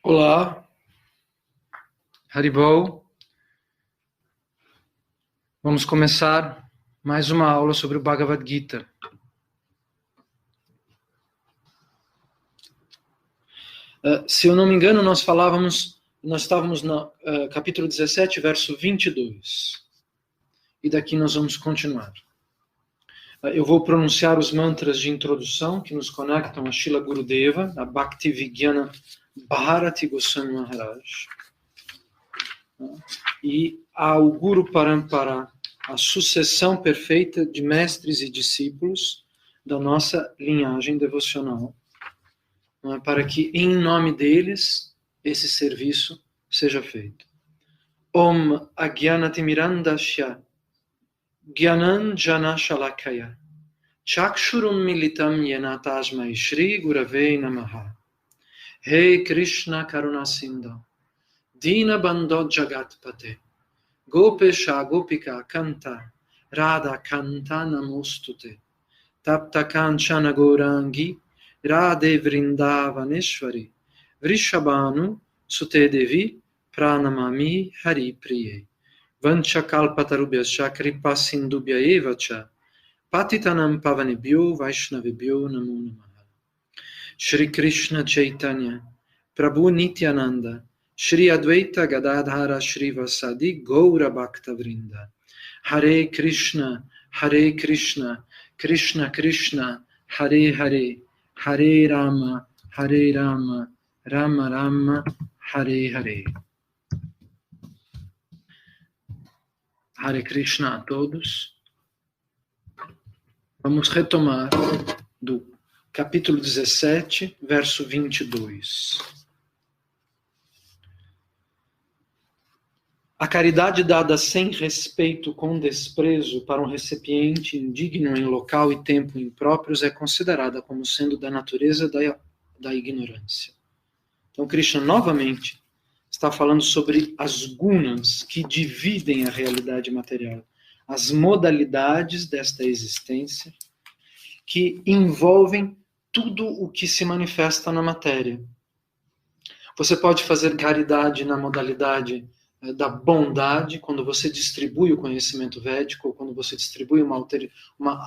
Olá, Haribol. Vamos começar mais uma aula sobre o Bhagavad Gita. Se eu não me engano, nós estávamos no capítulo 17, verso 22. E daqui nós vamos continuar. Eu vou pronunciar os mantras de introdução que nos conectam a Srila Gurudeva, a Bhaktivigyana Bharati Goswami Maharaj, e ao Guru Parampara, a sucessão perfeita de mestres e discípulos da nossa linhagem devocional, para que, em nome deles, esse serviço seja feito. Om Agyanatimirandasya Gyananjana Shalakaya Chakshurum Militam Yena Tasmai Shri Gurave Namaha. He Krishna Karuna Sindhu Dina Bandho Jagatpate Gopesha Gopika Kanta Radha Kanta Namostute Tapta Kanchana Gourangi Radhe Vrindavaneshwari Vrishabhanu Sute Devi Pranamami Hari Priye Vanchakalpatarubhyascha Kripa Sindubhya Evacha Patitanam Pavanebhyo Vaishnavebhyo Namo Namaha. Shri Krishna Chaitanya Prabhu Nityananda Shri Advaita Gadadhara Shri Vasadi Gaura Bhakta Vrinda. Hare Krishna, Krishna Krishna, Hare Hare, Hare Rama, Rama Rama, Hare Hare. Hare Krishna a todos. Vamos retomar do capítulo 17, verso 22. A caridade dada sem respeito, com desprezo para um recipiente indigno em local e tempo impróprios é considerada como sendo da natureza da ignorância. Então, Krishna novamente está falando sobre as gunas que dividem a realidade material, as modalidades desta existência que envolvem tudo o que se manifesta na matéria. Você pode fazer caridade na modalidade da bondade, quando você distribui o conhecimento védico, ou quando você distribui uma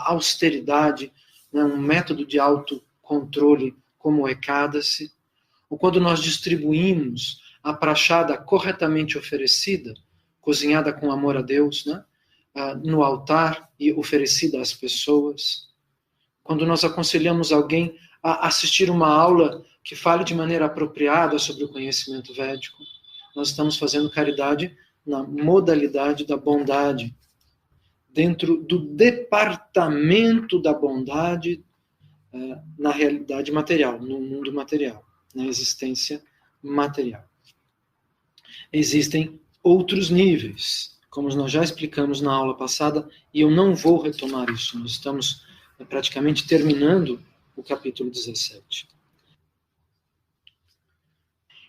austeridade, um método de autocontrole como o Ekadasi, ou quando nós distribuímos a prachada corretamente oferecida, cozinhada com amor a Deus, no altar e oferecida às pessoas. Quando nós aconselhamos alguém a assistir uma aula que fale de maneira apropriada sobre o conhecimento védico, nós estamos fazendo caridade na modalidade da bondade, dentro do departamento da bondade na realidade material, no mundo material, na existência material. Existem outros níveis, como nós já explicamos na aula passada, e eu não vou retomar isso. Nós estamos praticamente terminando o capítulo 17.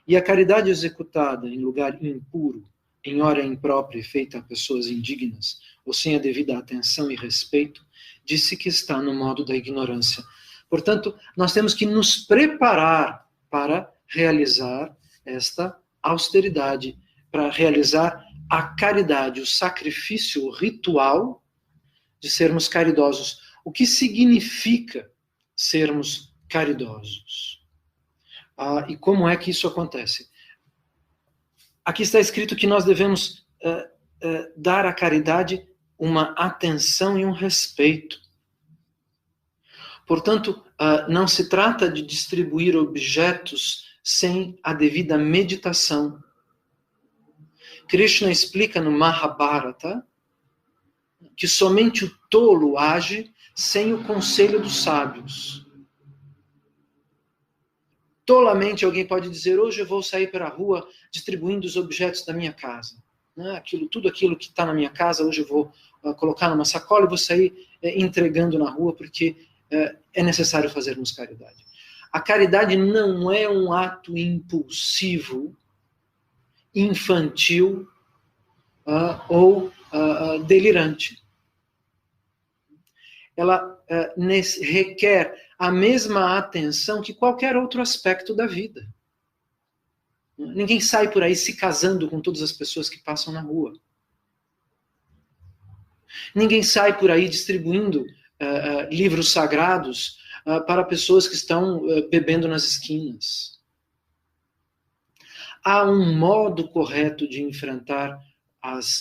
E a caridade executada em lugar impuro, em hora imprópria e feita a pessoas indignas, ou sem a devida atenção e respeito, disse que está no modo da ignorância. Portanto, nós temos que nos preparar para realizar esta austeridade, para realizar a caridade, o sacrifício ritual de sermos caridosos. O que significa sermos caridosos? E como é que isso acontece? Aqui está escrito que nós devemos dar à caridade uma atenção e um respeito. Portanto, não se trata de distribuir objetos sem a devida meditação. Krishna explica no Mahabharata que somente o tolo age sem o conselho dos sábios. Tolamente alguém pode dizer, hoje eu vou sair para a rua distribuindo os objetos da minha casa. Tudo aquilo que está na minha casa, hoje eu vou colocar numa sacola e vou sair entregando na rua, porque é necessário fazermos caridade. A caridade não é um ato impulsivo, infantil ou delirante. Ela requer a mesma atenção que qualquer outro aspecto da vida. Ninguém sai por aí se casando com todas as pessoas que passam na rua. Ninguém sai por aí distribuindo livros sagrados para pessoas que estão bebendo nas esquinas. Há um modo correto de enfrentar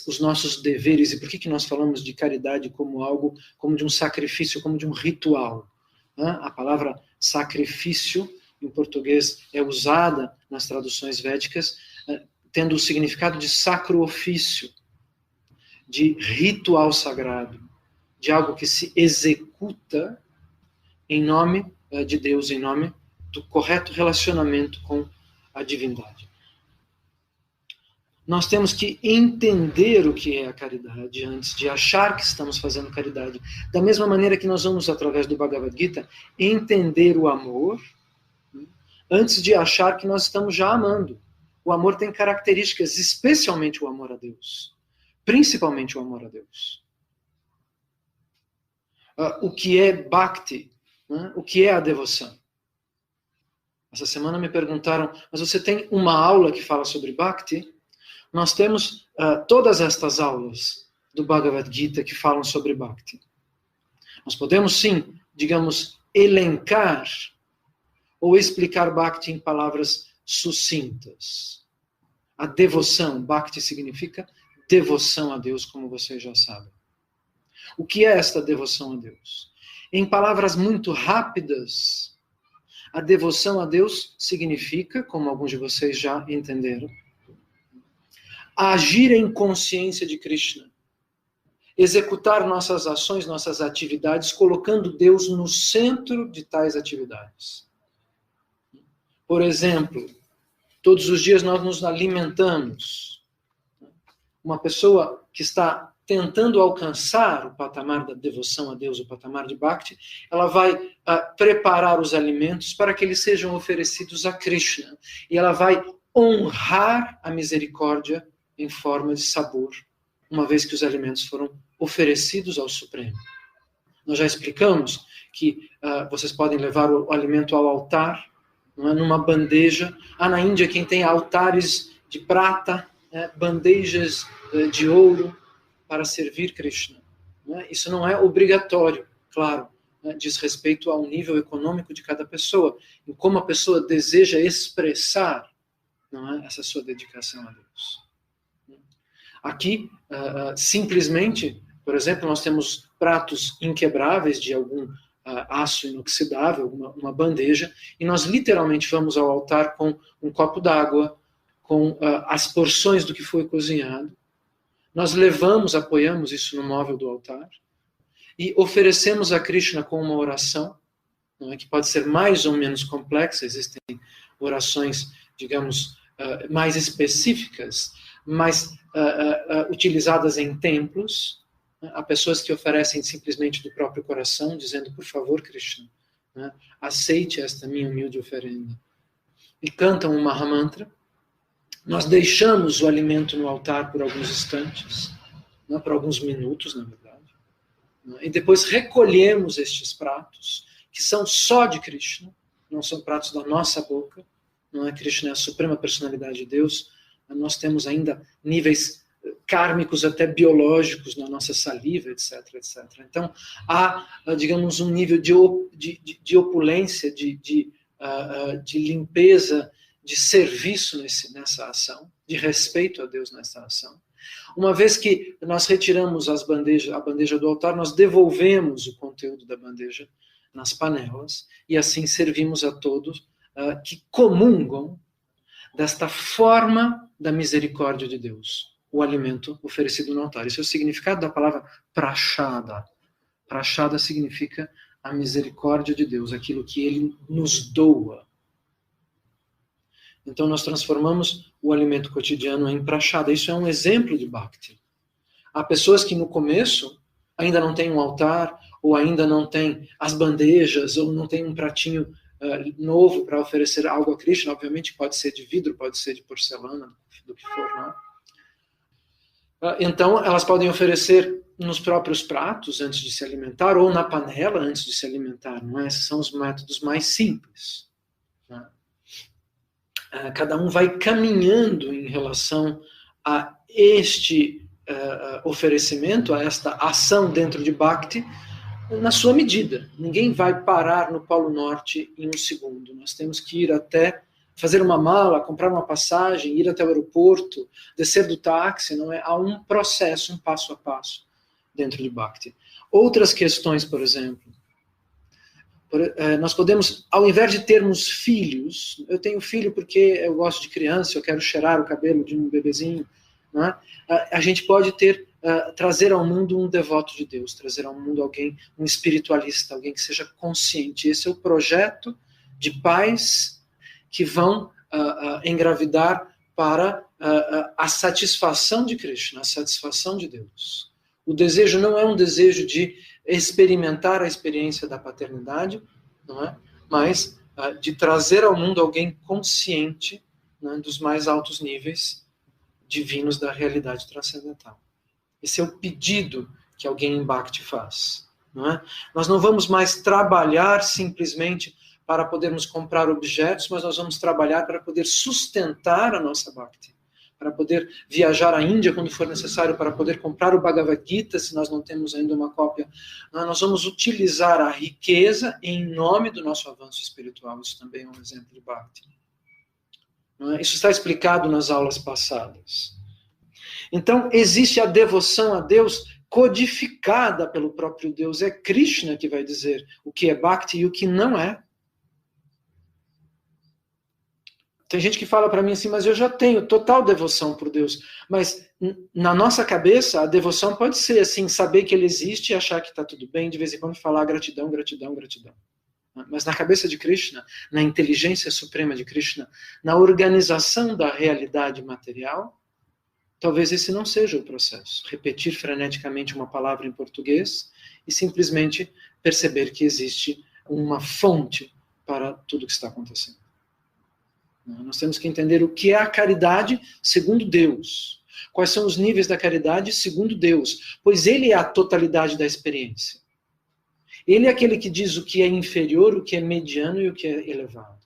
os nossos deveres. E por que nós falamos de caridade como algo, como de um sacrifício, como de um ritual? A palavra sacrifício, em português, é usada nas traduções védicas, tendo o significado de sacro ofício, de ritual sagrado, de algo que se executa em nome de Deus, em nome do correto relacionamento com a divindade. Nós temos que entender o que é a caridade antes de achar que estamos fazendo caridade. Da mesma maneira que nós vamos, através do Bhagavad Gita, entender o amor antes de achar que nós estamos já amando. O amor tem características, especialmente o amor a Deus. Principalmente o amor a Deus. O que é Bhakti? O que é a devoção? Essa semana me perguntaram, mas você tem uma aula que fala sobre Bhakti? Nós temos todas estas aulas do Bhagavad Gita que falam sobre Bhakti. Nós podemos, sim, digamos, elencar ou explicar Bhakti em palavras sucintas. A devoção, Bhakti significa devoção a Deus, como vocês já sabem. O que é esta devoção a Deus? Em palavras muito rápidas, a devoção a Deus significa, como alguns de vocês já entenderam, agir em consciência de Krishna. Executar nossas ações, nossas atividades, colocando Deus no centro de tais atividades. Por exemplo, todos os dias nós nos alimentamos. Uma pessoa que está tentando alcançar o patamar da devoção a Deus, o patamar de Bhakti, ela vai preparar os alimentos para que eles sejam oferecidos a Krishna. E ela vai honrar a misericórdia em forma de sabor, uma vez que os alimentos foram oferecidos ao Supremo. Nós já explicamos que vocês podem levar o alimento ao altar, não é, numa bandeja. Na Índia, quem tem altares de prata, bandejas de ouro para servir Krishna. Isso não é obrigatório, claro, diz respeito ao nível econômico de cada pessoa, em como a pessoa deseja expressar, não é, essa sua dedicação a Deus. Aqui, simplesmente, por exemplo, nós temos pratos inquebráveis de algum aço inoxidável, uma bandeja, e nós literalmente vamos ao altar com um copo d'água, com as porções do que foi cozinhado. Nós apoiamos isso no móvel do altar, e oferecemos a Krishna com uma oração, não é, que pode ser mais ou menos complexa. Existem orações, digamos, mais específicas, mais utilizadas em templos. Há pessoas que oferecem simplesmente do próprio coração, dizendo, por favor, Krishna, aceite esta minha humilde oferenda. E cantam um Mahamantra. Nós deixamos o alimento no altar por alguns instantes, por alguns minutos, na verdade. E depois recolhemos estes pratos, que são só de Krishna, não são pratos da nossa boca. Não é? Krishna é a suprema personalidade de Deus. Nós temos ainda níveis kármicos, até biológicos, na nossa saliva, etc, etc. Então, há, digamos, um nível de opulência, de limpeza, de serviço nessa ação, de respeito a Deus nessa ação. Uma vez que nós retiramos a bandeja do altar, nós devolvemos o conteúdo da bandeja nas panelas, e assim servimos a todos que comungam desta forma da misericórdia de Deus, o alimento oferecido no altar. Esse é o significado da palavra prashada. Prashada significa a misericórdia de Deus, aquilo que Ele nos doa. Então nós transformamos o alimento cotidiano em prashada. Isso é um exemplo de Bhakti. Há pessoas que no começo ainda não têm um altar, ou ainda não têm as bandejas, ou não têm um pratinho novo para oferecer algo a Krishna. Obviamente pode ser de vidro, pode ser de porcelana, do que for, não? Então elas podem oferecer nos próprios pratos antes de se alimentar, ou na panela antes de se alimentar, não é? Esses são os métodos mais simples, não é? cada um vai caminhando em relação a este oferecimento, a esta ação dentro de Bhakti, na sua medida. Ninguém vai parar no Polo Norte em um segundo. Nós temos que ir até fazer uma mala, comprar uma passagem, ir até o aeroporto, descer do táxi, não é? Há um processo, um passo a passo dentro de Bhakti. Outras questões, por exemplo, nós podemos, ao invés de termos filhos, eu tenho filho porque eu gosto de criança, eu quero cheirar o cabelo de um bebezinho, não é? A gente pode trazer ao mundo um devoto de Deus, trazer ao mundo alguém, um espiritualista, alguém que seja consciente. Esse é o projeto de pais que vão engravidar para a satisfação de Krishna, a satisfação de Deus. O desejo não é um desejo de experimentar a experiência da paternidade, não é? Mas de trazer ao mundo alguém consciente, né, dos mais altos níveis divinos da realidade transcendental. Esse é o pedido que alguém em Bhakti faz. Não é? Nós não vamos mais trabalhar simplesmente para podermos comprar objetos, mas nós vamos trabalhar para poder sustentar a nossa Bhakti, para poder viajar à Índia quando for necessário, para poder comprar o Bhagavad Gita, se nós não temos ainda uma cópia. Nós vamos utilizar a riqueza em nome do nosso avanço espiritual. Isso também é um exemplo de Bhakti. Isso está explicado nas aulas passadas. Então, existe a devoção a Deus codificada pelo próprio Deus. É Krishna que vai dizer o que é Bhakti e o que não é. Tem gente que fala para mim assim, mas eu já tenho total devoção por Deus. Mas na nossa cabeça, a devoção pode ser assim, saber que Ele existe e achar que está tudo bem, de vez em quando falar gratidão, gratidão, gratidão. Mas na cabeça de Krishna, na inteligência suprema de Krishna, na organização da realidade material, talvez esse não seja o processo. Repetir freneticamente uma palavra em português e simplesmente perceber que existe uma fonte para tudo que está acontecendo. Nós temos que entender o que é a caridade segundo Deus. Quais são os níveis da caridade segundo Deus? Pois Ele é a totalidade da experiência. Ele é aquele que diz o que é inferior, o que é mediano e o que é elevado.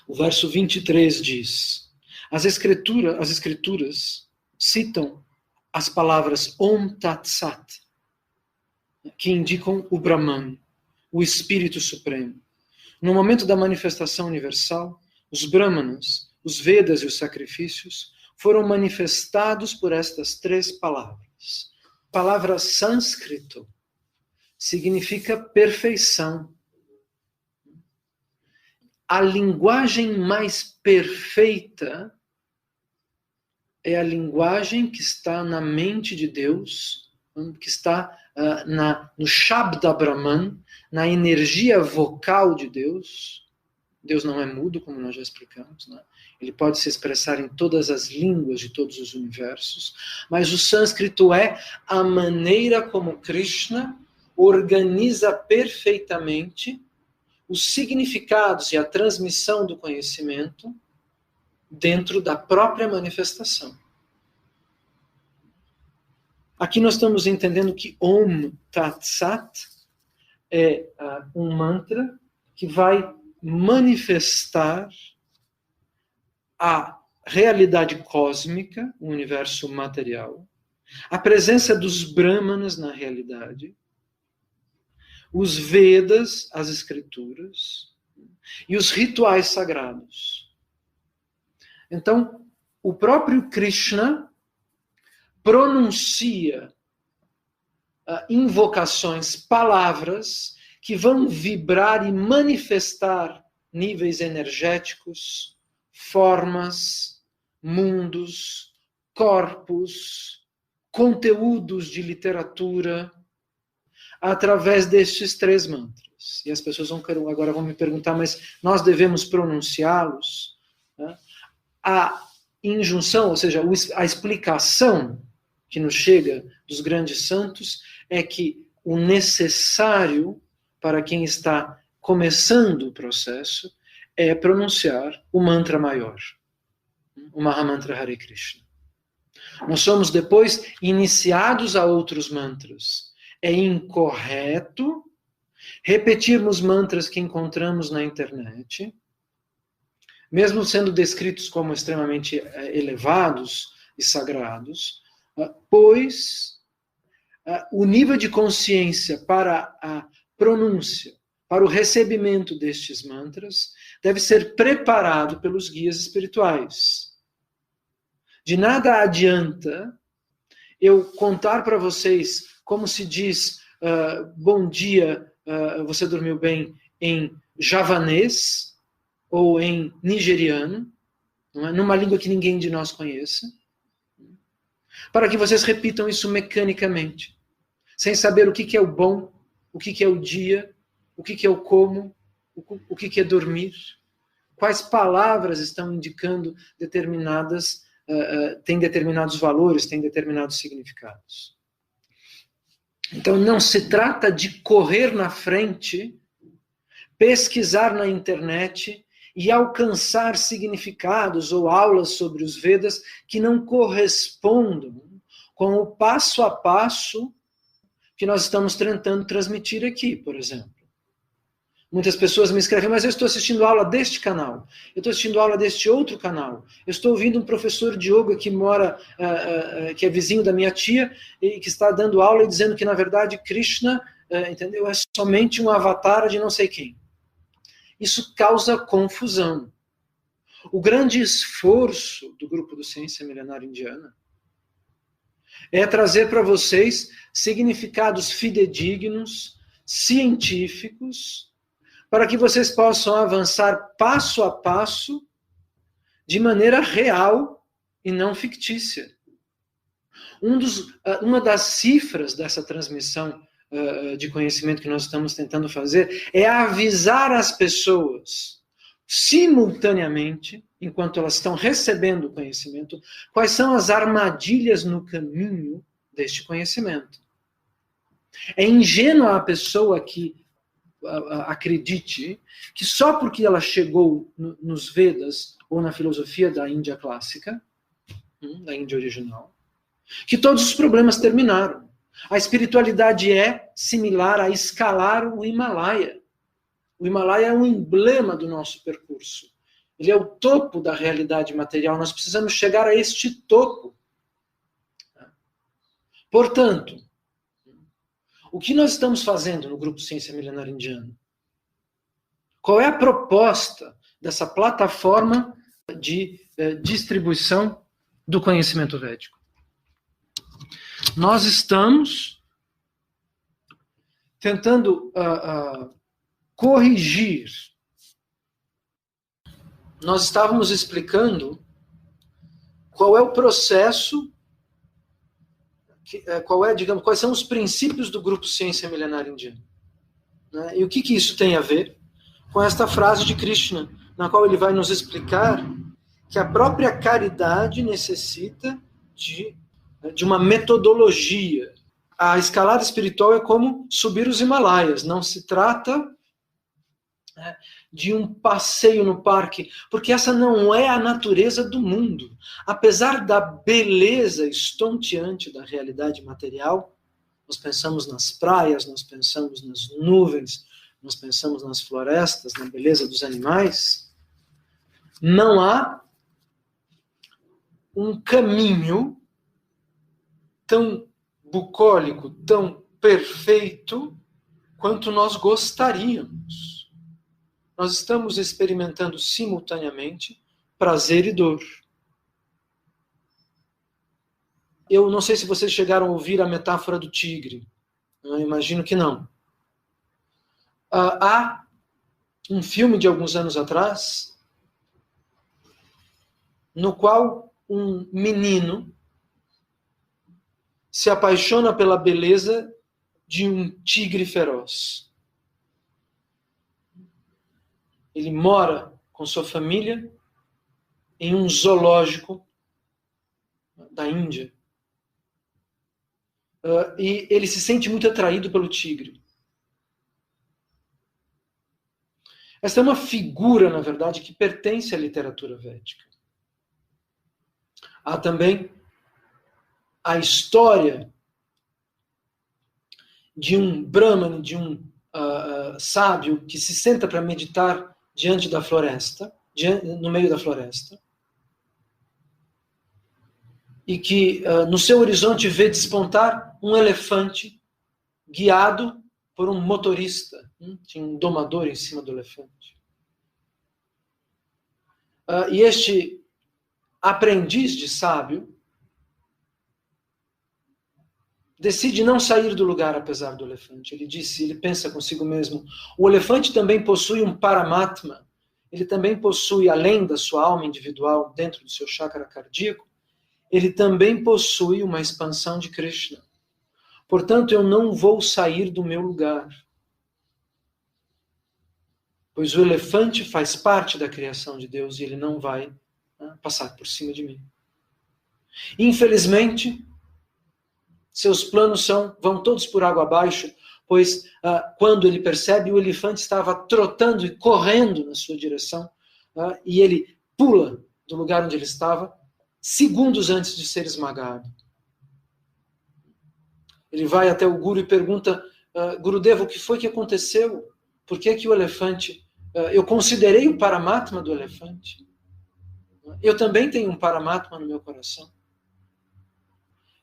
O verso 23 diz: As escrituras citam as palavras Om Tat Sat, que indicam o Brahman, o Espírito Supremo. No momento da manifestação universal, os Brahmanas, os Vedas e os sacrifícios foram manifestados por estas três palavras. A palavra sânscrito significa perfeição. A linguagem mais perfeita é a linguagem que está na mente de Deus, que está no Shabda Brahman, na energia vocal de Deus. Deus não é mudo, como nós já explicamos, né? Ele pode se expressar em todas as línguas de todos os universos, mas o sânscrito é a maneira como Krishna organiza perfeitamente os significados e a transmissão do conhecimento dentro da própria manifestação. Aqui nós estamos entendendo que Om Tat Sat é um mantra que vai manifestar a realidade cósmica, o universo material, a presença dos Brahmanas na realidade, os Vedas, as escrituras, e os rituais sagrados. Então, o próprio Krishna pronuncia invocações, palavras, que vão vibrar e manifestar níveis energéticos, formas, mundos, corpos, conteúdos de literatura, através destes três mantras. E as pessoas agora vão me perguntar, mas nós devemos pronunciá-los? A injunção, ou seja, a explicação que nos chega dos grandes santos é que o necessário para quem está começando o processo é pronunciar o mantra maior, o Mahamantra Hare Krishna. Nós somos depois iniciados a outros mantras. É incorreto repetirmos mantras que encontramos na internet, mesmo sendo descritos como extremamente elevados e sagrados, pois o nível de consciência para a pronúncia, para o recebimento destes mantras, deve ser preparado pelos guias espirituais. De nada adianta eu contar para vocês como se diz bom dia, você dormiu bem, em javanês ou em nigeriano, não é? Numa língua que ninguém de nós conheça, para que vocês repitam isso mecanicamente, sem saber o que é o bom, o que é o dia, o que é o como, o que é dormir, quais palavras estão indicando determinadas, têm determinados valores, têm determinados significados. Então não se trata de correr na frente, pesquisar na internet e alcançar significados ou aulas sobre os Vedas que não correspondam com o passo a passo que nós estamos tentando transmitir aqui, por exemplo. Muitas pessoas me escrevem, mas eu estou assistindo aula deste canal, eu estou assistindo aula deste outro canal, eu estou ouvindo um professor de yoga que mora, que é vizinho da minha tia, e que está dando aula e dizendo que, na verdade, Krishna, entendeu, é somente um avatar de não sei quem. Isso causa confusão. O grande esforço do grupo do Ciência Milenar Indiana é trazer para vocês significados fidedignos, científicos, para que vocês possam avançar passo a passo, de maneira real e não fictícia. Uma das cifras dessa transmissão de conhecimento que nós estamos tentando fazer é avisar as pessoas, simultaneamente, enquanto elas estão recebendo o conhecimento, quais são as armadilhas no caminho deste conhecimento. É ingênua a pessoa que acredite que só porque ela chegou nos Vedas ou na filosofia da Índia clássica, da Índia original, que todos os problemas terminaram. A espiritualidade é similar a escalar o Himalaia. O Himalaia é um emblema do nosso percurso. Ele é o topo da realidade material. Nós precisamos chegar a este topo. Portanto, o que nós estamos fazendo no Grupo Ciência Milenar Indiana? Qual é a proposta dessa plataforma de distribuição do conhecimento védico? Nós estamos tentando corrigir. Nós estávamos explicando qual é o processo, quais são os princípios do Grupo Ciência Milenar Indiana. Né? E o que isso tem a ver com esta frase de Krishna, na qual ele vai nos explicar que a própria caridade necessita de uma metodologia. A escalada espiritual é como subir os Himalaias. Não se trata de um passeio no parque, porque essa não é a natureza do mundo. Apesar da beleza estonteante da realidade material, nós pensamos nas praias, nós pensamos nas nuvens, nós pensamos nas florestas, na beleza dos animais, não há um caminho tão bucólico, tão perfeito, quanto nós gostaríamos. Nós estamos experimentando simultaneamente prazer e dor. Eu não sei se vocês chegaram a ouvir a metáfora do tigre. Eu imagino que não. Há um filme de alguns anos atrás, no qual um menino se apaixona pela beleza de um tigre feroz. Ele mora com sua família em um zoológico da Índia. E ele se sente muito atraído pelo tigre. Essa é uma figura, na verdade, que pertence à literatura védica. Há também a história de um brahmane, de um sábio que se senta para meditar diante da floresta. no meio da floresta, e que no seu horizonte vê despontar um elefante guiado por um motorista. Tinha um domador em cima do elefante. E este aprendiz de sábio decide não sair do lugar apesar do elefante. Ele pensa consigo mesmo, o elefante também possui um paramatma, ele também possui, além da sua alma individual, dentro do seu chakra cardíaco, ele também possui uma expansão de Krishna. Portanto, eu não vou sair do meu lugar. Pois o elefante faz parte da criação de Deus e ele não vai passar por cima de mim. Infelizmente, seus planos vão todos por água abaixo, pois quando ele percebe, o elefante estava trotando e correndo na sua direção, e ele pula do lugar onde ele estava, segundos antes de ser esmagado. Ele vai até o Guru e pergunta, Gurudeva, o que foi que aconteceu? Por que que o elefante... eu considerei o paramatma do elefante. Eu também tenho um paramatma no meu coração.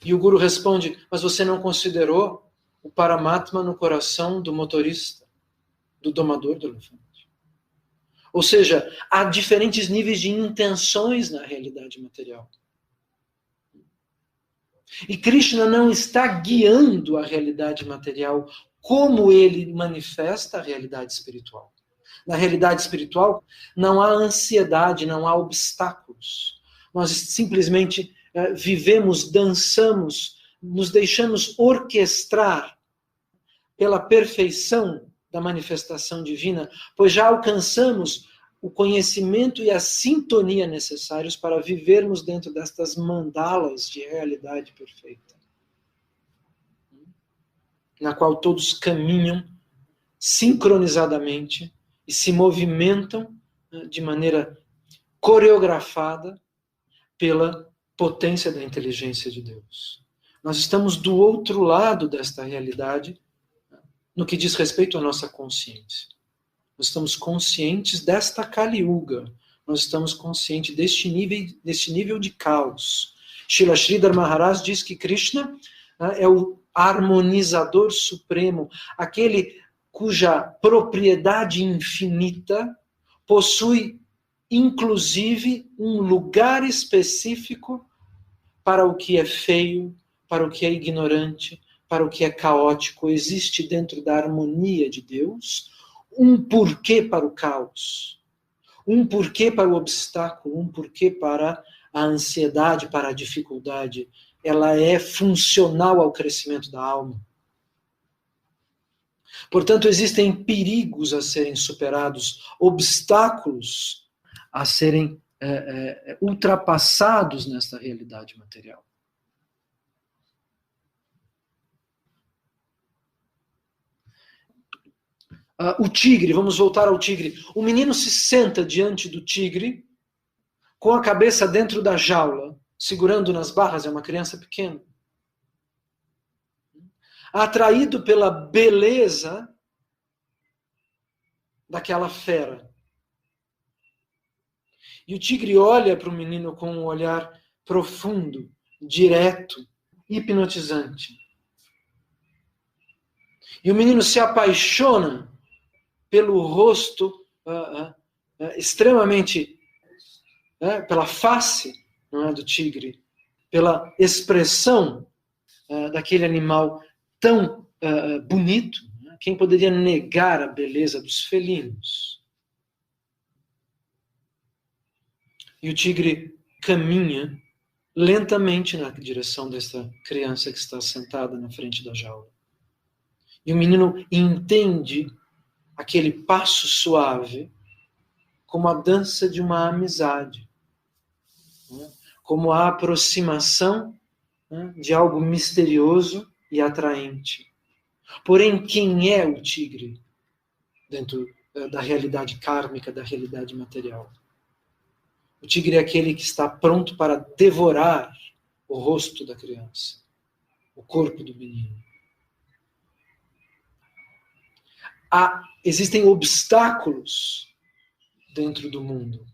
E o Guru responde, mas você não considerou o paramatma no coração do motorista, do domador do elefante. Ou seja, há diferentes níveis de intenções na realidade material. E Krishna não está guiando a realidade material como ele manifesta a realidade espiritual. Na realidade espiritual, não há ansiedade, não há obstáculos. Nós simplesmente vivemos, dançamos, nos deixamos orquestrar pela perfeição da manifestação divina, pois já alcançamos o conhecimento e a sintonia necessários para vivermos dentro destas mandalas de realidade perfeita, na qual todos caminham sincronizadamente e se movimentam de maneira coreografada pela potência da inteligência de Deus. Nós estamos do outro lado desta realidade no que diz respeito à nossa consciência. Nós estamos conscientes desta Kali Yuga. Nós estamos conscientes deste nível de caos. Srila Sridhar Maharaj diz que Krishna é o harmonizador supremo, aquele cuja propriedade infinita possui, inclusive, um lugar específico para o que é feio, para o que é ignorante, para o que é caótico. Existe dentro da harmonia de Deus um porquê para o caos, um porquê para o obstáculo, um porquê para a ansiedade, para a dificuldade. Ela é funcional ao crescimento da alma. Portanto, existem perigos a serem superados, obstáculos a serem ultrapassados nesta realidade material. O tigre, vamos voltar ao tigre. O menino se senta diante do tigre, com a cabeça dentro da jaula, segurando nas barras, é uma criança pequena. Atraído pela beleza daquela fera. E o tigre olha para o menino com um olhar profundo, direto, hipnotizante. E o menino se apaixona pelo rosto extremamente, pela face, não é, do tigre, pela expressão daquele animal tão bonito. Quem poderia negar a beleza dos felinos? E o tigre caminha lentamente na direção dessa criança que está sentada na frente da jaula. E o menino entende aquele passo suave como a dança de uma amizade, né? Como a aproximação, né, de algo misterioso e atraente. Porém, quem é o tigre dentro da realidade kármica, da realidade material? O tigre é aquele que está pronto para devorar o rosto da criança, o corpo do menino. Existem obstáculos dentro do mundo.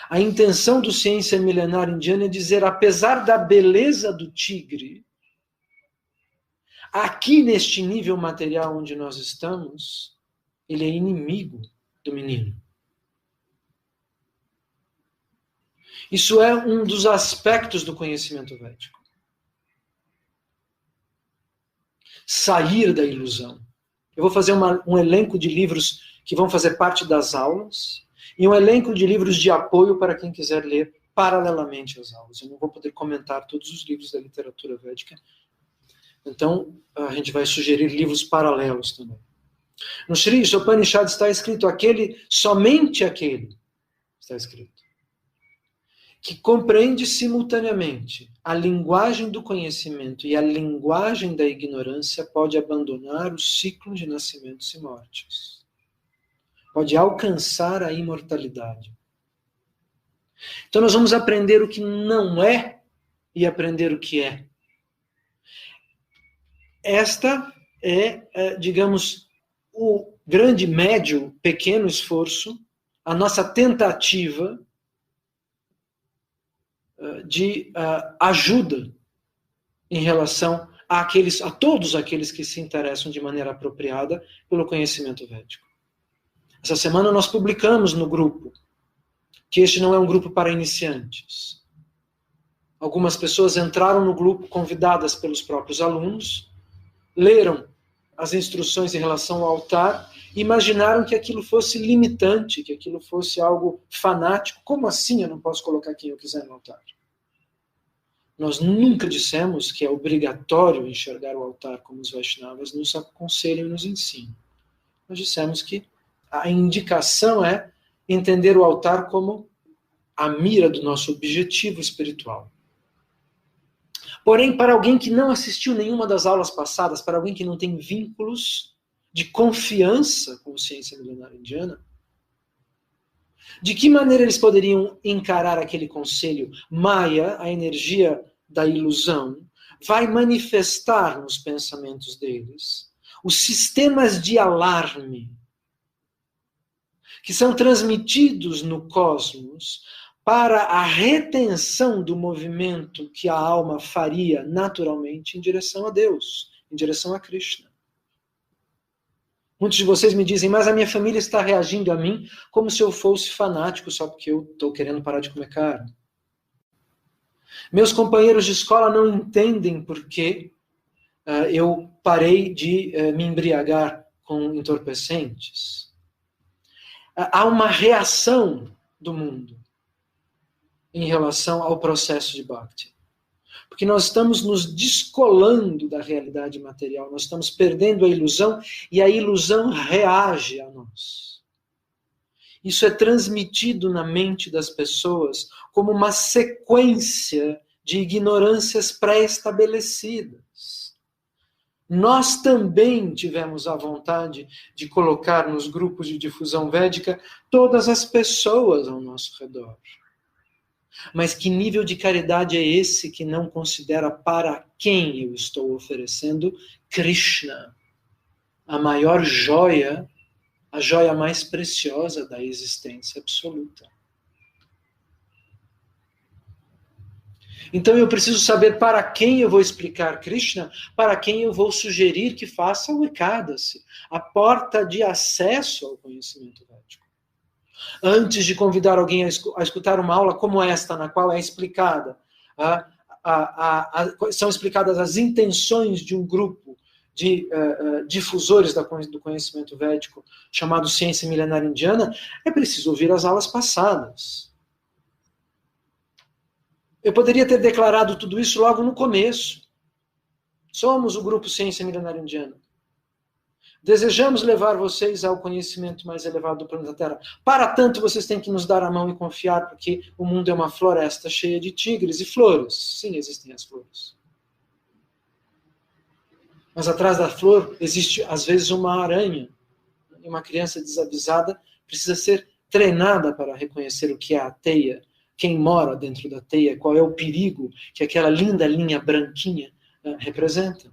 A intenção do Ciência Milenar Indiana é dizer, apesar da beleza do tigre, aqui neste nível material onde nós estamos, ele é inimigo do menino. Isso é um dos aspectos do conhecimento védico. Sair da ilusão. Eu vou fazer um elenco de livros que vão fazer parte das aulas e um elenco de livros de apoio para quem quiser ler paralelamente às aulas. Eu não vou poder comentar todos os livros da literatura védica, então a gente vai sugerir livros paralelos também. No Sri Upanishad está escrito somente aquele, está escrito, que compreende simultaneamente a linguagem do conhecimento e a linguagem da ignorância pode abandonar o ciclo de nascimentos e mortes. Pode alcançar a imortalidade. Então nós vamos aprender o que não é e aprender o que é. Esta é, digamos, o grande, médio, pequeno esforço, a nossa tentativa de ajuda em relação a todos aqueles que se interessam de maneira apropriada pelo conhecimento védico. Essa semana nós publicamos no grupo que este não é um grupo para iniciantes. Algumas pessoas entraram no grupo convidadas pelos próprios alunos, leram as instruções em relação ao altar e imaginaram que aquilo fosse limitante, que aquilo fosse algo fanático. Como assim eu não posso colocar quem eu quiser no altar? Nós nunca dissemos que é obrigatório enxergar o altar como os Vaishnavas nos aconselham e nos ensinam. Nós dissemos que a indicação é entender o altar como a mira do nosso objetivo espiritual. Porém, para alguém que não assistiu nenhuma das aulas passadas, para alguém que não tem vínculos de confiança com a ciência milenar indiana, de que maneira eles poderiam encarar aquele conselho? Maya, a energia da ilusão, vai manifestar nos pensamentos deles os sistemas de alarme que são transmitidos no cosmos para a retenção do movimento que a alma faria naturalmente em direção a Deus, em direção a Krishna. Muitos de vocês me dizem, mas a minha família está reagindo a mim como se eu fosse fanático só porque eu estou querendo parar de comer carne. Meus companheiros de escola não entendem por que eu parei de me embriagar com entorpecentes. Há uma reação do mundo em relação ao processo de Bhakti. Porque nós estamos nos descolando da realidade material, nós estamos perdendo a ilusão e a ilusão reage a nós. Isso é transmitido na mente das pessoas como uma sequência de ignorâncias pré-estabelecidas. Nós também tivemos a vontade de colocar nos grupos de difusão védica todas as pessoas ao nosso redor. Mas que nível de caridade é esse que não considera para quem eu estou oferecendo Krishna, a maior joia, a joia mais preciosa da existência absoluta? Então eu preciso saber para quem eu vou explicar Krishna, para quem eu vou sugerir que faça o Ekadasi, a porta de acesso ao conhecimento védico. Antes de convidar alguém a escutar uma aula como esta, na qual é explicada, são explicadas as intenções de um grupo de difusores do conhecimento védico, chamado Ciência Milenar Indiana, é preciso ouvir as aulas passadas. Eu poderia ter declarado tudo isso logo no começo. Somos o grupo Ciência Milenar Indiana. Desejamos levar vocês ao conhecimento mais elevado do planeta Terra. Para tanto, vocês têm que nos dar a mão e confiar, porque o mundo é uma floresta cheia de tigres e flores. Sim, existem as flores. Mas atrás da flor existe, às vezes, uma aranha. E uma criança desavisada precisa ser treinada para reconhecer o que é a teia, quem mora dentro da teia, qual é o perigo que aquela linda linha branquinha representa.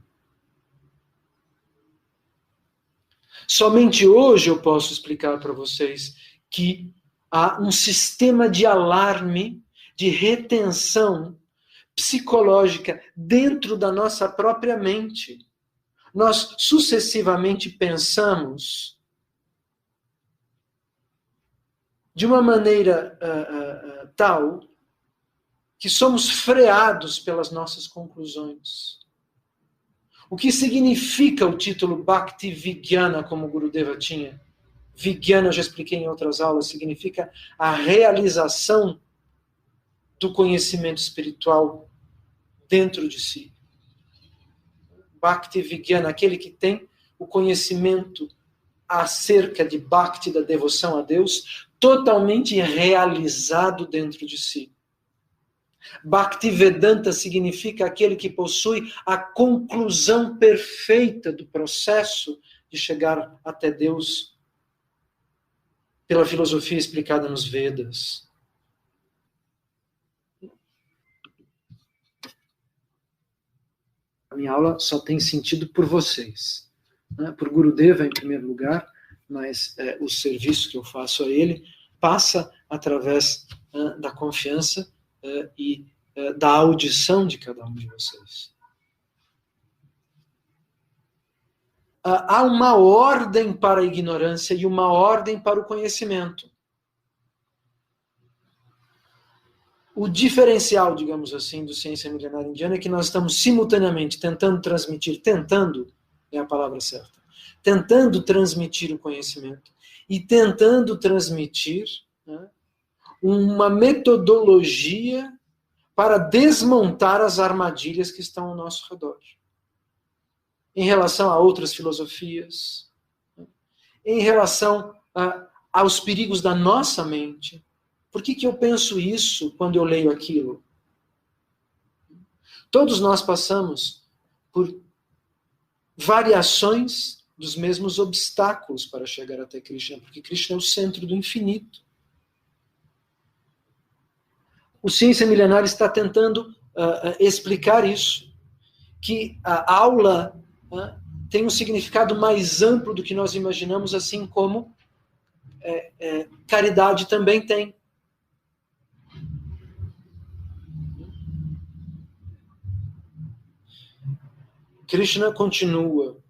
Somente hoje eu posso explicar para vocês que há um sistema de alarme, de retenção psicológica dentro da nossa própria mente. Nós sucessivamente pensamos de uma maneira tal que somos freados pelas nossas conclusões. O que significa o título Bhakti Vigyana, como o Gurudeva tinha? Vigyana, eu já expliquei em outras aulas, significa a realização do conhecimento espiritual dentro de si. Bhakti Vigyana, aquele que tem o conhecimento acerca de Bhakti, da devoção a Deus, totalmente realizado dentro de si. Bhaktivedanta significa aquele que possui a conclusão perfeita do processo de chegar até Deus pela filosofia explicada nos Vedas. A minha aula só tem sentido por vocês, né? Por Gurudeva em primeiro lugar, mas o serviço que eu faço a ele passa através da confiança e da audição de cada um de vocês. Há uma ordem para a ignorância e uma ordem para o conhecimento. O diferencial, digamos assim, do Ciência Milenar Indiana é que nós estamos simultaneamente tentando transmitir, tentando é a palavra certa, tentando transmitir o conhecimento e tentando transmitir, né, uma metodologia para desmontar as armadilhas que estão ao nosso redor. Em relação a outras filosofias, em relação aos perigos da nossa mente. Por que eu penso isso quando eu leio aquilo? Todos nós passamos por variações dos mesmos obstáculos para chegar até Krishna, porque Krishna é o centro do infinito. O Ciência Milenar está tentando explicar isso, que a aula tem um significado mais amplo do que nós imaginamos, assim como caridade também tem. Krishna continua.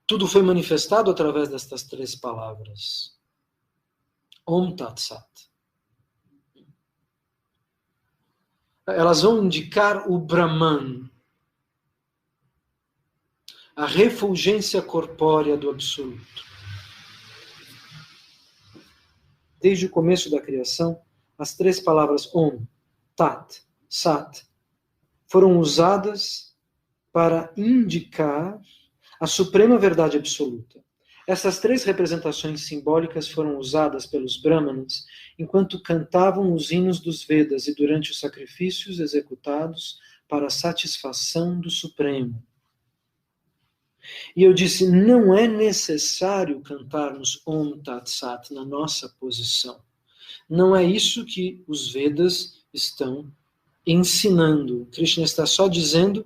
Tudo foi manifestado através destas 3 palavras. Om Tat Sat. Elas vão indicar o Brahman, a refulgência corpórea do Absoluto. Desde o começo da criação, as 3 palavras Om, Tat, Sat foram usadas para indicar a suprema verdade absoluta. Essas 3 representações simbólicas foram usadas pelos Brahmanas enquanto cantavam os hinos dos Vedas e durante os sacrifícios executados para a satisfação do Supremo. E eu disse, não é necessário cantarmos Om Tat Sat na nossa posição. Não é isso que os Vedas estão ensinando. Krishna está só dizendo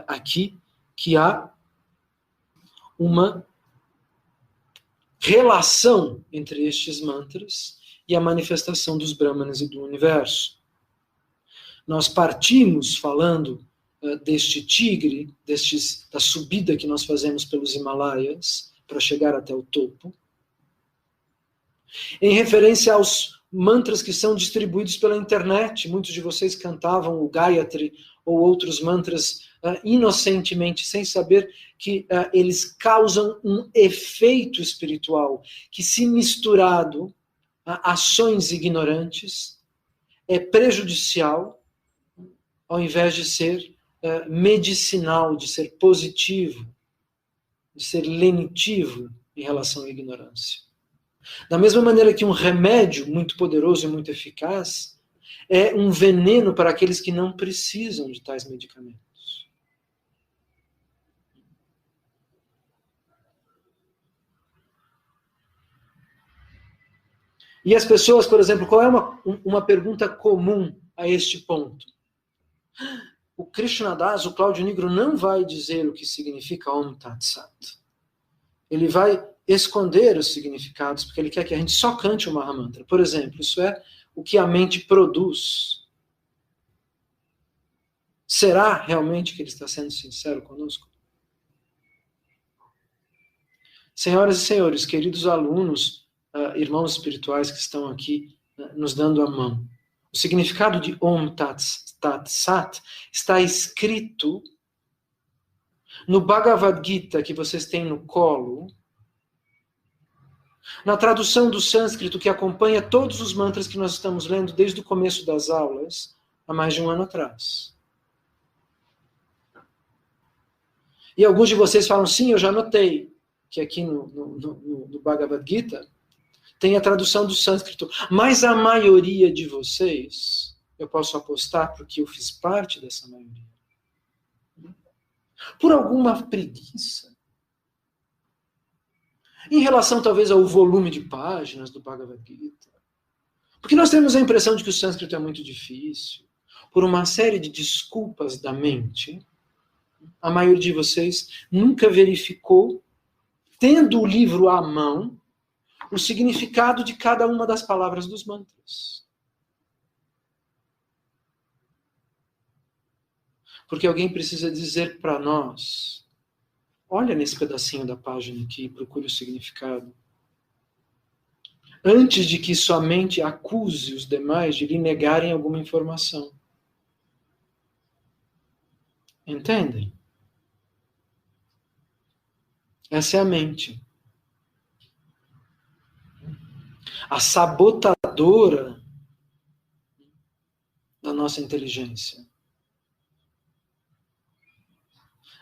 aqui que há uma relação entre estes mantras e a manifestação dos Brahmanas e do universo. Nós partimos falando deste tigre, da subida que nós fazemos pelos Himalaias para chegar até o topo, em referência aos mantras que são distribuídos pela internet. Muitos de vocês cantavam o Gayatri ou outros mantras inocentemente, sem saber que eles causam um efeito espiritual, que se misturado a ações ignorantes, é prejudicial, ao invés de ser medicinal, de ser positivo, de ser lenitivo em relação à ignorância. Da mesma maneira que um remédio muito poderoso e muito eficaz é um veneno para aqueles que não precisam de tais medicamentos. E as pessoas, por exemplo, qual é uma pergunta comum a este ponto? o Krishnadas, o Cláudio Nigro, não vai dizer o que significa Om Tat Sat. Ele vai esconder os significados, porque ele quer que a gente só cante o Mahamantra. Por exemplo, isso é o que a mente produz. Será realmente que ele está sendo sincero conosco? Senhoras e senhores, queridos alunos, irmãos espirituais que estão aqui nos dando a mão, o significado de Om Tat Sat está escrito no Bhagavad Gita que vocês têm no colo, na tradução do sânscrito que acompanha todos os mantras que nós estamos lendo desde o começo das aulas, há mais de um ano atrás. E alguns de vocês falam, sim, eu já notei que aqui no Bhagavad Gita tem a tradução do sânscrito, mas a maioria de vocês, eu posso apostar porque eu fiz parte dessa maioria, por alguma preguiça, em relação talvez ao volume de páginas do Bhagavad Gita, porque nós temos a impressão de que o sânscrito é muito difícil, por uma série de desculpas da mente, a maioria de vocês nunca verificou, tendo o livro à mão, o significado de cada uma das palavras dos mantras. Porque alguém precisa dizer para nós, olha nesse pedacinho da página aqui, procure o significado. Antes de que somente acuse os demais de lhe negarem alguma informação. Entendem? Essa é a mente. A sabotadora da nossa inteligência.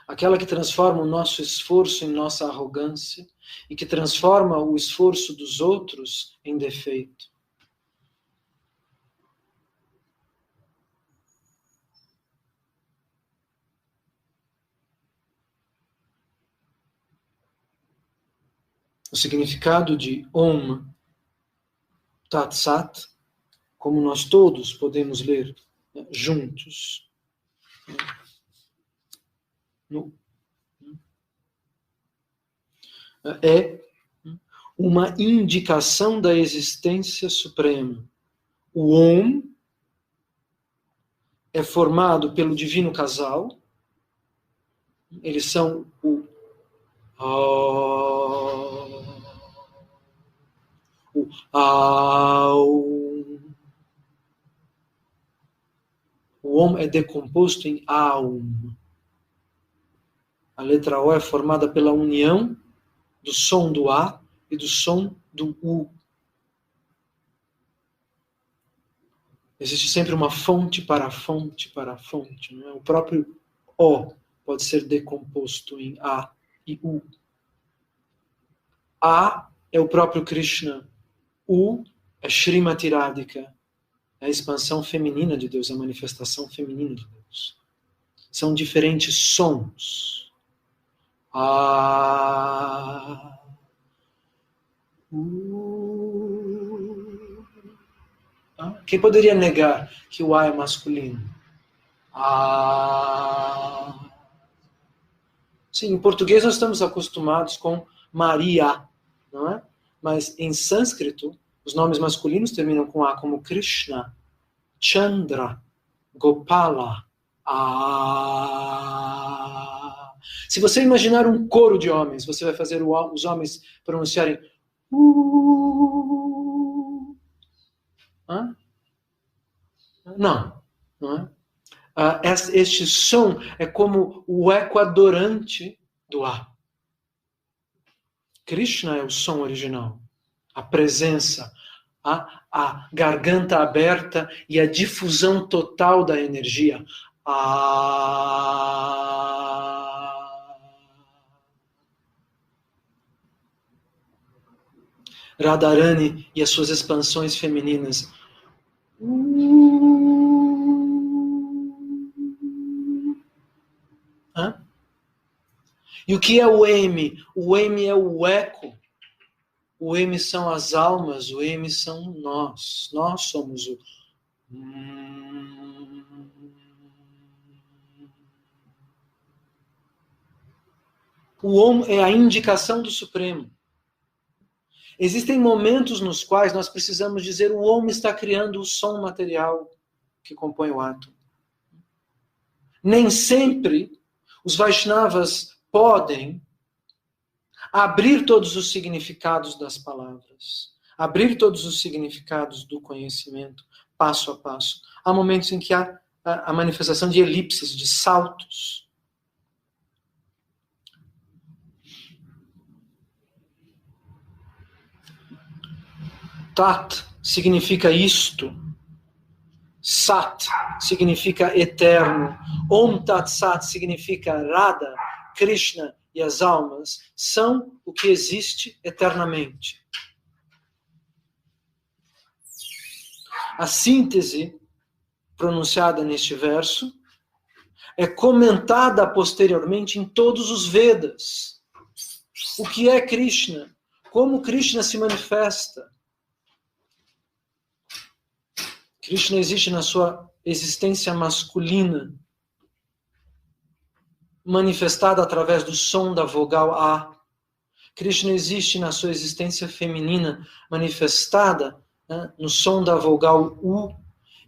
Aquela que transforma o nosso esforço em nossa arrogância e que transforma o esforço dos outros em defeito. O significado de Om Tat Sat, como nós todos podemos ler juntos, é uma indicação da existência suprema. O Om é formado pelo divino casal. Eles são o Om é decomposto em Aum. A letra O é formada pela união do som do A e do som do U. Existe sempre uma fonte para a fonte para a fonte. Não é? O próprio O pode ser decomposto em A e U. A é o próprio Krishna. U é Srimati Radhika. É a expansão feminina de Deus, a manifestação feminina de Deus. São diferentes sons. A, U. Quem poderia negar que o A é masculino? A. Sim, em português nós estamos acostumados com Maria, não é? Mas em sânscrito, os nomes masculinos terminam com A, como Krishna, Chandra, Gopala, A. Se você imaginar um coro de homens, você vai fazer os homens pronunciarem Hã? Não, não é? Este som é como o eco adorante do A. Krishna é o som original, a presença, a garganta aberta e a difusão total da energia. Radharani e as suas expansões femininas. E o que é o M? O M é o eco. O M são as almas, o M são nós. Nós somos o... O Om é a indicação do Supremo. Existem momentos nos quais nós precisamos dizer o Om está criando o som material que compõe o átomo. Nem sempre os Vaishnavas podem abrir todos os significados das palavras, abrir todos os significados do conhecimento, passo a passo. Há momentos em que há a manifestação de elipses, de saltos. Tat significa isto. Sat significa eterno. Om Tat Sat significa Radha, Krishna e as almas são o que existe eternamente. A síntese pronunciada neste verso é comentada posteriormente em todos os Vedas. O que é Krishna? Como Krishna se manifesta? Krishna existe na sua existência masculina, manifestada através do som da vogal A. Krishna existe na sua existência feminina, manifestada no som da vogal U.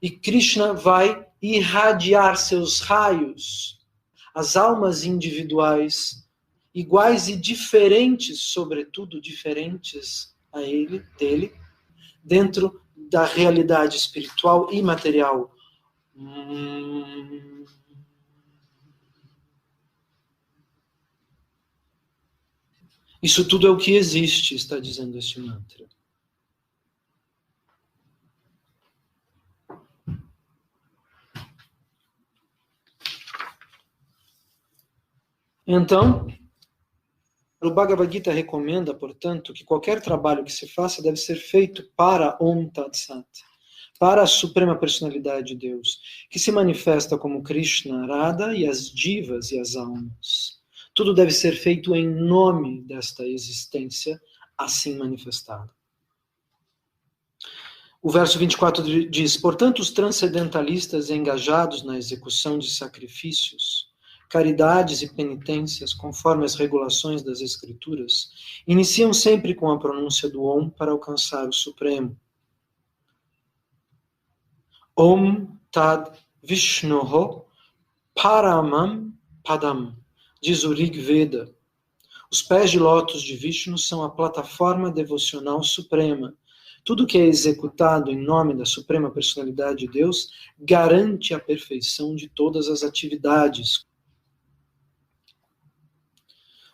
E Krishna vai irradiar seus raios, as almas individuais, iguais e diferentes, sobretudo diferentes a ele, dele, dentro da realidade espiritual e material. Isso tudo é o que existe, está dizendo este mantra. Então, o Bhagavad Gita recomenda, portanto, que qualquer trabalho que se faça deve ser feito para Om Tat Sat, para a Suprema Personalidade de Deus, que se manifesta como Krishna, Radha e as divas e as almas. Tudo deve ser feito em nome desta existência assim manifestada. O verso 24 diz: portanto, os transcendentalistas engajados na execução de sacrifícios, caridades e penitências, conforme as regulações das Escrituras, iniciam sempre com a pronúncia do Om para alcançar o Supremo. Om Tad Vishnoho Paramam Padam, diz o Rig Veda. Os pés de lótus de Vishnu são a plataforma devocional suprema. Tudo que é executado em nome da Suprema Personalidade de Deus garante a perfeição de todas as atividades.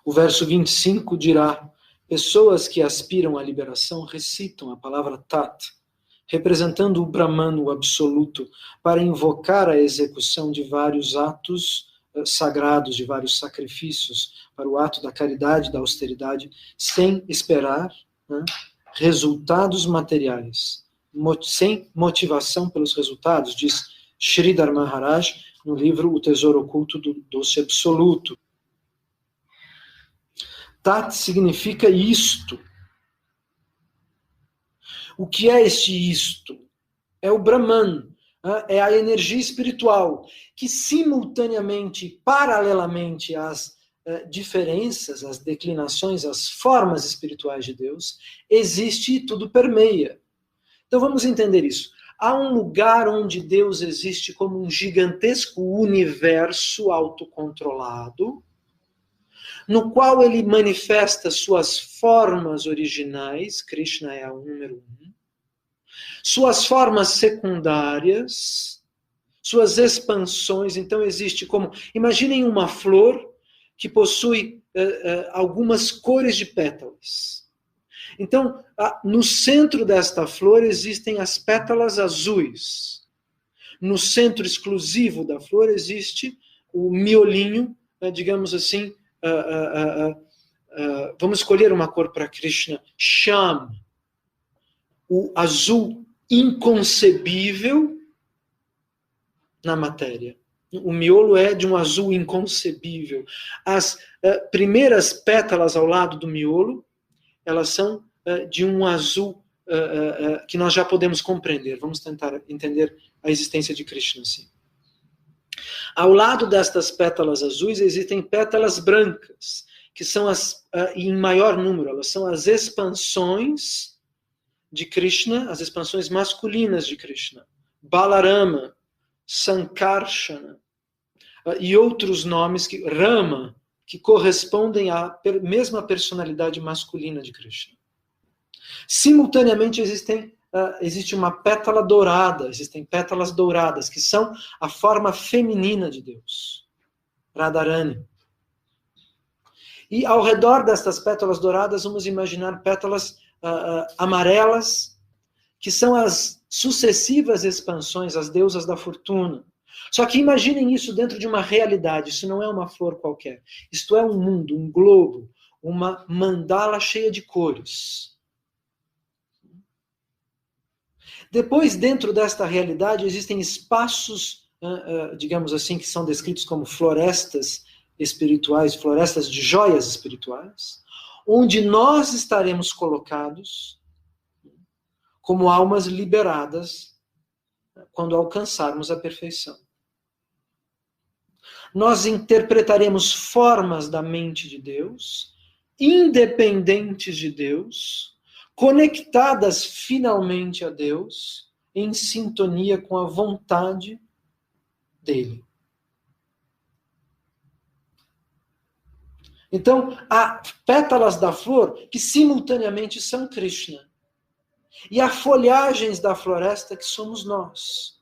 O verso 25 dirá: pessoas que aspiram à liberação recitam a palavra Tat, representando o Brahman, o absoluto, para invocar a execução de vários atos sagrados, de vários sacrifícios, para o ato da caridade, da austeridade, sem esperar resultados materiais, sem motivação pelos resultados, diz Sridhar Maharaj no livro O Tesouro Oculto do Doce Absoluto. Tat significa isto. O que é este isto? É o Brahman, é a energia espiritual, que simultaneamente, paralelamente às diferenças, às declinações, às formas espirituais de Deus, existe e tudo permeia. Então vamos entender isso. Há um lugar onde Deus existe como um gigantesco universo autocontrolado, no qual ele manifesta suas formas originais, Krishna é o número 1, suas formas secundárias, suas expansões. Então existe como, imaginem uma flor que possui algumas cores de pétalas. Então, no centro desta flor existem as pétalas azuis. No centro exclusivo da flor existe o miolinho, digamos assim, vamos escolher uma cor para Krishna, Sham, o azul inconcebível na matéria. O miolo é de um azul inconcebível. As primeiras pétalas ao lado do miolo, elas são de um azul que nós já podemos compreender. Vamos tentar entender a existência de Krishna assim. Ao lado destas pétalas azuis existem pétalas brancas. que são em maior número, elas são as expansões de Krishna, as expansões masculinas de Krishna. Balarama, Sankarshana, e outros nomes, Rama, que correspondem à mesma personalidade masculina de Krishna. Simultaneamente existe uma pétala dourada, existem pétalas douradas, que são a forma feminina de Deus, Radharani. E ao redor destas pétalas douradas, vamos imaginar pétalas amarelas, que são as sucessivas expansões, as deusas da fortuna. Só que imaginem isso dentro de uma realidade, isso não é uma flor qualquer. Isto é um mundo, um globo, uma mandala cheia de cores. Depois, dentro desta realidade, existem espaços, digamos assim, que são descritos como florestas espirituais, florestas de joias espirituais, onde nós estaremos colocados como almas liberadas quando alcançarmos a perfeição. Nós interpretaremos formas da mente de Deus, independentes de Deus, conectadas finalmente a Deus, em sintonia com a vontade dele. Então, há pétalas da flor que simultaneamente são Krishna. E há folhagens da floresta que somos nós.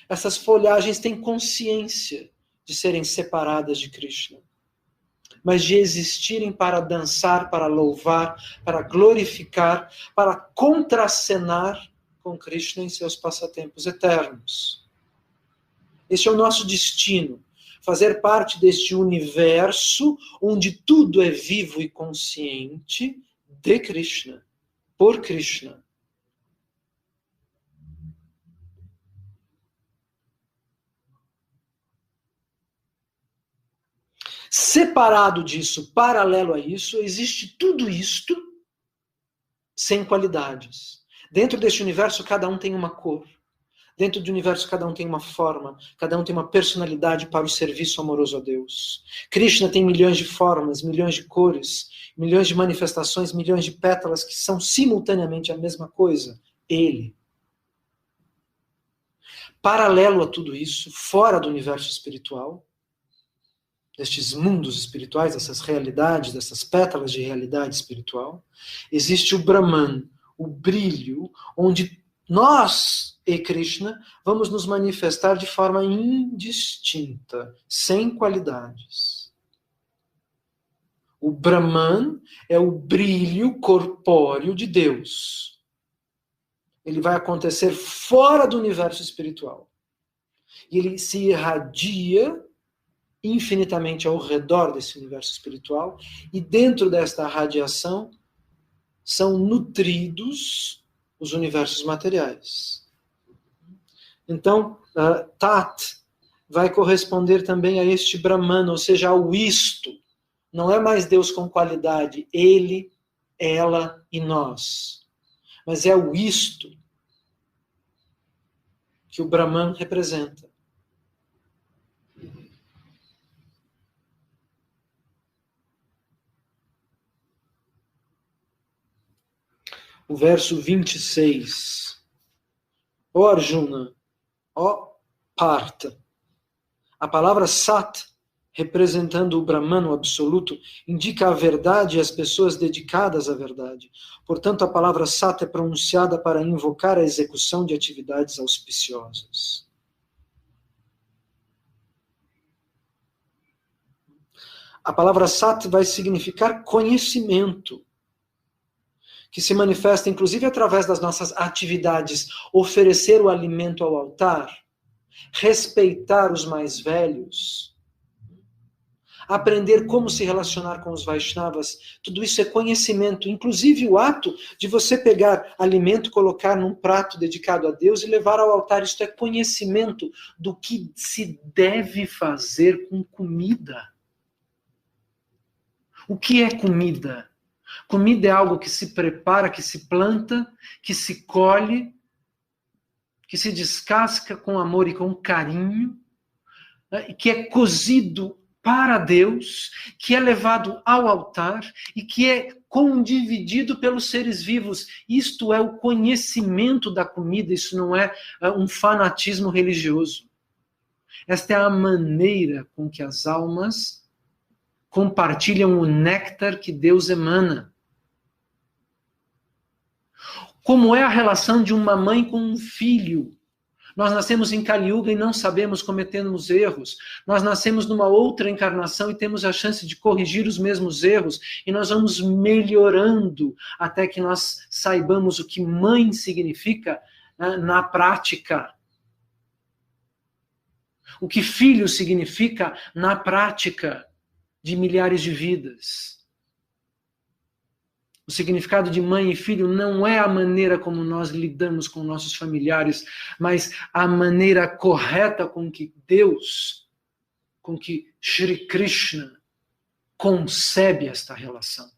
Essas folhagens têm consciência de serem separadas de Krishna, mas de existirem para dançar, para louvar, para glorificar, para contracenar com Krishna em seus passatempos eternos. Este é o nosso destino, fazer parte deste universo onde tudo é vivo e consciente de Krishna, por Krishna. Separado disso, paralelo a isso, existe tudo isto sem qualidades. Dentro deste universo, cada um tem uma cor. Dentro do universo, cada um tem uma forma. Cada um tem uma personalidade para o serviço amoroso a Deus. Krishna tem milhões de formas, milhões de cores, milhões de manifestações, milhões de pétalas que são simultaneamente a mesma coisa. Ele. Paralelo a tudo isso, fora do universo espiritual, destes mundos espirituais, dessas realidades, dessas pétalas de realidade espiritual, existe o Brahman, o brilho, onde nós e Krishna vamos nos manifestar de forma indistinta, sem qualidades. O Brahman é o brilho corpóreo de Deus. Ele vai acontecer fora do universo espiritual. E ele se irradia infinitamente ao redor desse universo espiritual, e dentro desta radiação são nutridos os universos materiais. Então, Tat vai corresponder também a este Brahman, ou seja, ao isto. Não é mais Deus com qualidade, ele, ela e nós. Mas é o isto que o Brahman representa. O verso 26. Ó Arjuna, ó Partha. A palavra Sat, representando o Brahman, o absoluto, indica a verdade e as pessoas dedicadas à verdade. Portanto, a palavra Sat é pronunciada para invocar a execução de atividades auspiciosas. A palavra Sat vai significar conhecimento, que se manifesta inclusive através das nossas atividades, oferecer o alimento ao altar, respeitar os mais velhos, aprender como se relacionar com os Vaishnavas, tudo isso é conhecimento, inclusive o ato de você pegar alimento, colocar num prato dedicado a Deus e levar ao altar, isto é conhecimento do que se deve fazer com comida. O que é comida? Comida é algo que se prepara, que se planta, que se colhe, que se descasca com amor e com carinho, né, e que é cozido para Deus, que é levado ao altar e que é condividido pelos seres vivos. Isto é o conhecimento da comida, isso não é um fanatismo religioso. Esta é a maneira com que as almas compartilham o néctar que Deus emana. Como é a relação de uma mãe com um filho? Nós nascemos em Kali Yuga e não sabemos, cometemos erros. Nós nascemos numa outra encarnação e temos a chance de corrigir os mesmos erros. E nós vamos melhorando até que nós saibamos o que mãe significa, né, na prática. O que filho significa na prática de milhares de vidas. O significado de mãe e filho não é a maneira como nós lidamos com nossos familiares, mas a maneira correta com que Deus, com que Shri Krishna concebe esta relação.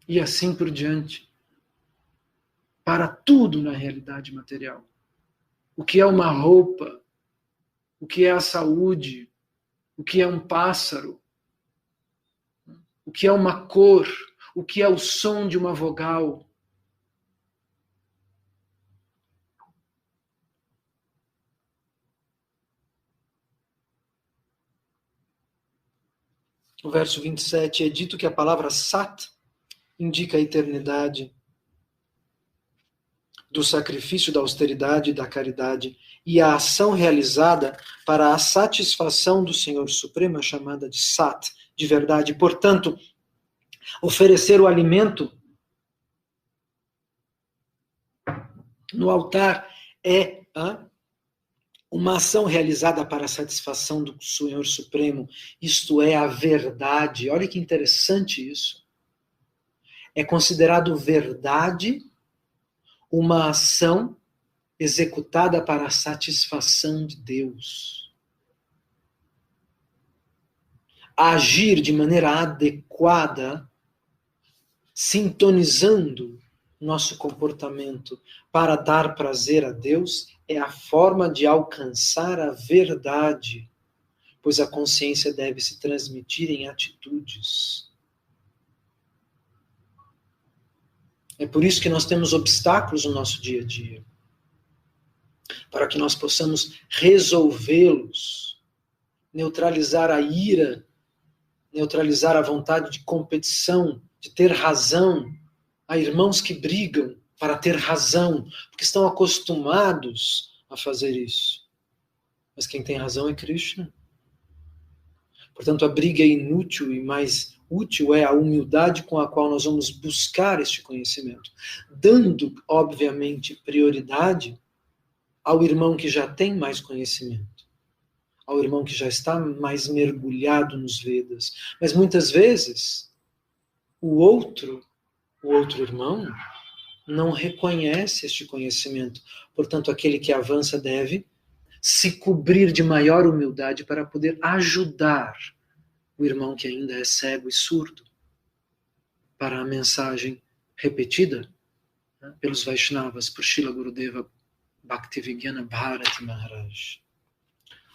E assim por diante. Para tudo na realidade material. O que é uma roupa? O que é a saúde? O que é um pássaro? O que é uma cor? O que é o som de uma vogal? O verso 27 é dito que a palavra sat indica a eternidade do sacrifício, da austeridade e da caridade, e a ação realizada para a satisfação do Senhor Supremo é chamada de sat, de verdade. Portanto, oferecer o alimento no altar é uma ação realizada para a satisfação do Senhor Supremo. Isto é a verdade. Olha que interessante isso. É considerado verdade uma ação executada para a satisfação de Deus. Agir de maneira adequada, sintonizando nosso comportamento para dar prazer a Deus, é a forma de alcançar a verdade, pois a consciência deve se transmitir em atitudes. É por isso que nós temos obstáculos no nosso dia a dia, para que nós possamos resolvê-los, neutralizar a ira, neutralizar a vontade de competição, de ter razão. Há irmãos que brigam para ter razão, porque estão acostumados a fazer isso. Mas quem tem razão é Krishna. Portanto, a briga é inútil e mais útil é a humildade com a qual nós vamos buscar este conhecimento, dando, obviamente, prioridade ao irmão que já tem mais conhecimento, ao irmão que já está mais mergulhado nos Vedas. Mas muitas vezes, o outro irmão não reconhece este conhecimento. Portanto, aquele que avança deve se cobrir de maior humildade para poder ajudar o irmão que ainda é cego e surdo para a mensagem repetida, né, pelos Vaishnavas, por Srila Gurudeva Bhaktivedanta Bharati Maharaj.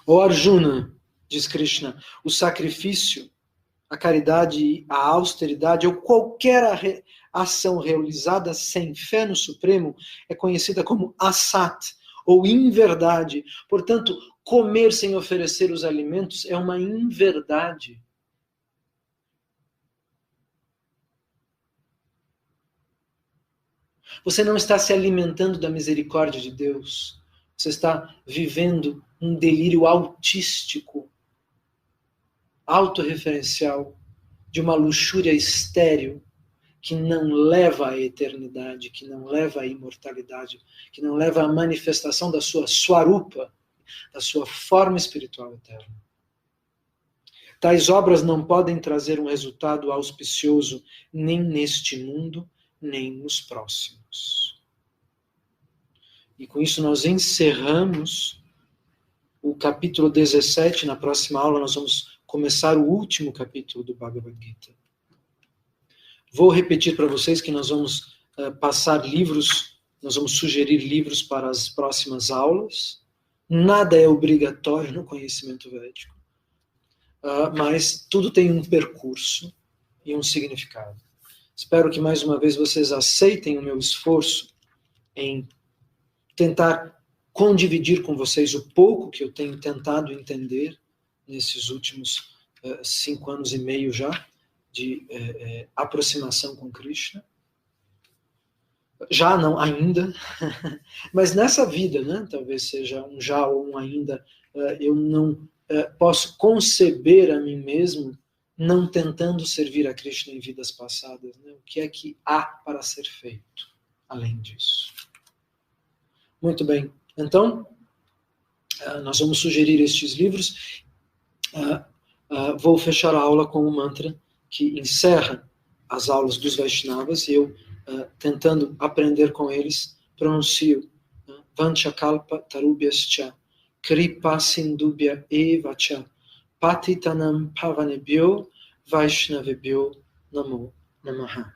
Ó Arjuna, diz Krishna, o sacrifício, a caridade, a austeridade ou qualquer ação realizada sem fé no Supremo é conhecida como asat, ou inverdade. Portanto, comer sem oferecer os alimentos é uma inverdade. Você não está se alimentando da misericórdia de Deus. Você está vivendo um delírio autístico, autorreferencial, de uma luxúria estéril que não leva à eternidade, que não leva à imortalidade, que não leva à manifestação da sua swarupa, da sua forma espiritual eterna. Tais obras não podem trazer um resultado auspicioso nem neste mundo, nem nos próximos. E com isso nós encerramos o capítulo 17. Na próxima aula nós vamos começar o último capítulo do Bhagavad Gita. Vou repetir para vocês que nós vamos passar livros, nós vamos sugerir livros para as próximas aulas. Nada é obrigatório no conhecimento védico, mas tudo tem um percurso e um significado. Espero que mais uma vez vocês aceitem o meu esforço em tentar condividir com vocês o pouco que eu tenho tentado entender nesses últimos 5 anos e meio já de aproximação com Krishna. Já não, ainda, mas nessa vida, né, talvez seja um já ou um ainda, eu não posso conceber a mim mesmo não tentando servir a Krishna em vidas passadas. Né? O que é que há para ser feito além disso? Muito bem, então, nós vamos sugerir estes livros. Vou fechar a aula com um mantra que encerra as aulas dos Vaishnavas, e eu, tentando aprender com eles, pronuncio Vanchakalpa tarubhyascha kripa sindubhya evacha patitanam pavanebhyo vaishnavebhyo namo namaha.